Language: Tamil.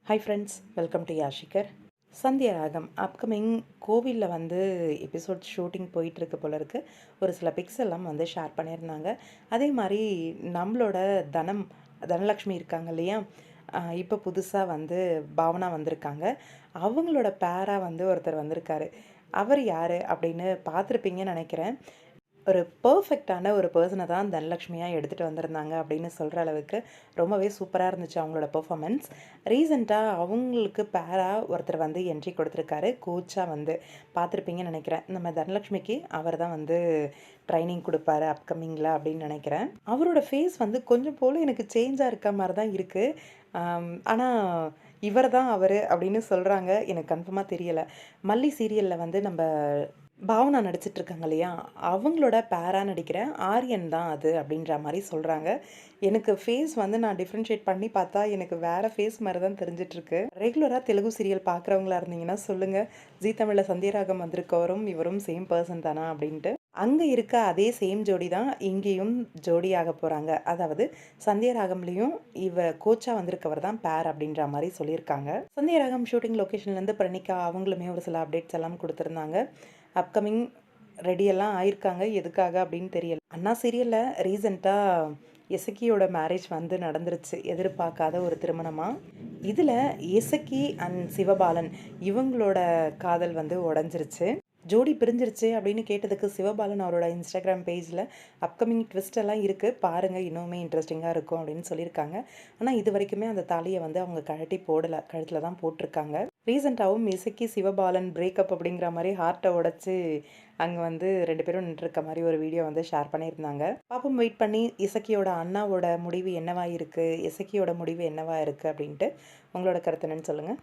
ஹாய் ஃப்ரெண்ட்ஸ், வெல்கம் டு யாஷிகர். சந்தியா ராகம் அப்கமிங் கோவிலில் வந்து எபிசோட் ஷூட்டிங் போயிட்டுருக்கு போல இருக்குது. ஒரு சில பிக்ஸ் எல்லாம் வந்து ஷேர் பண்ணியிருந்தாங்க. அதே மாதிரி நம்மளோட தனலக்ஷ்மி இருக்காங்க இல்லையா, இப்போ புதுசாக வந்து பாவனா வந்திருக்காங்க. அவங்களோட பேராக வந்து ஒருத்தர் வந்திருக்காரு. அவர் யார் அப்படின்னு பார்த்துருப்பீங்கன்னு நினைக்கிறேன். ஒரு பெர்ஃபெக்டான ஒரு பர்சனை தான் தனலக்ஷ்மியாக எடுத்துகிட்டு வந்திருந்தாங்க அப்படின்னு சொல்கிற அளவுக்கு ரொம்பவே சூப்பராக இருந்துச்சு அவங்களோட பெர்ஃபார்மன்ஸ். ரீசெண்டாக அவங்களுக்கு பேராக ஒருத்தர் வந்து என்ட்ரி கொடுத்துருக்காரு. கோச்சாக வந்து பார்த்துருப்பீங்கன்னு நினைக்கிறேன். நம்ம தனலக்ஷ்மிக்கு அவர் தான் வந்து ட்ரைனிங் கொடுப்பாரு அப்கமிங்கில் அப்படின்னு நினைக்கிறேன். அவரோட ஃபேஸ் வந்து கொஞ்சம் போல் எனக்கு சேஞ்சாக இருக்க மாதிரி தான் இருக்குது. ஆனால் இவர் தான் அவர் அப்படின்னு சொல்கிறாங்க. எனக்கு கன்ஃபார்மாக தெரியலை. மல்லி சீரியலில் வந்து நம்ம பாவனா நடிச்சிட்ருக்காங்க இல்லையா, அவங்களோட பேரா நடிக்கிற ஆரியன் தான் அது அப்படின்ற மாதிரி சொல்கிறாங்க. எனக்கு ஃபேஸ் வந்து நான் டிஃப்ரென்ஷியேட் பண்ணி பார்த்தா எனக்கு வேறு ஃபேஸ் மாதிரி தான் தெரிஞ்சிட்ருக்கு. ரெகுலராக தெலுங்கு சீரியல் பார்க்குறவங்களா இருந்தீங்கன்னா சொல்லுங்கள், ஜீ தமிழில் சந்தியராகம் வந்திருக்கவரும் இவரும் சேம் பர்சன் தானா அப்படின்ட்டு. அங்கே இருக்க அதே சேம் ஜோடி தான் இங்கேயும் ஜோடியாக போகிறாங்க. அதாவது சந்தியராகம்லேயும் கோச்சாக வந்திருக்கவர் தான் பேர் அப்படின்ற மாதிரி சொல்லியிருக்காங்க. சந்தியராகம் ஷூட்டிங் லொக்கேஷன்லேருந்து பிரணிகா அவங்களுமே ஒரு சில அப்டேட்ஸ் எல்லாம் கொடுத்துருந்தாங்க. அப்கமிங் ரெடியெல்லாம் ஆயிருக்காங்க. எதுக்காக அப்படின்னு தெரியல. அண்ணா சீரியலில் ரீசெண்டாக இசக்கியோட மேரேஜ் வந்து நடந்துருச்சு. எதிர்பார்க்காத ஒரு திருமணமாக. இதில் இசக்கி அண்ட் சிவபாலன் இவங்களோட காதல் வந்து உடஞ்சிருச்சு. ஜோடி பிரிஞ்சிருச்சு அப்படின்னு கேட்டதுக்கு சிவபாலன் அவரோட இன்ஸ்டாகிராம் பேஜில் அப்கமிங் ட்விஸ்ட் எல்லாம் இருக்குது, பாருங்கள், இன்னுமே இன்ட்ரெஸ்டிங்காக இருக்கும் அப்படின்னு சொல்லியிருக்காங்க. ஆனால் இது வரைக்குமே அந்த தாலியை வந்து அவங்க கழட்டி போடலை, கழுத்தில் தான் போட்டிருக்காங்க. ரீசெண்டாகவும் இசக்கி சிவபாலன் பிரேக்கப் அப்படிங்கிற மாதிரி ஹார்ட்டை உடச்சி அங்கே வந்து 2 பேரும் நின்றுருக்க மாதிரி ஒரு வீடியோ வந்து ஷேர் பண்ணியிருந்தாங்க. பாப்பம், வெயிட் பண்ணி இசக்கியோட அண்ணாவோட முடிவு என்னவா இருக்குது, இசக்கியோட முடிவு என்னவா இருக்குது அப்படின்ட்டு. உங்களோட கருத்து என்னன்னு சொல்லுங்கள்.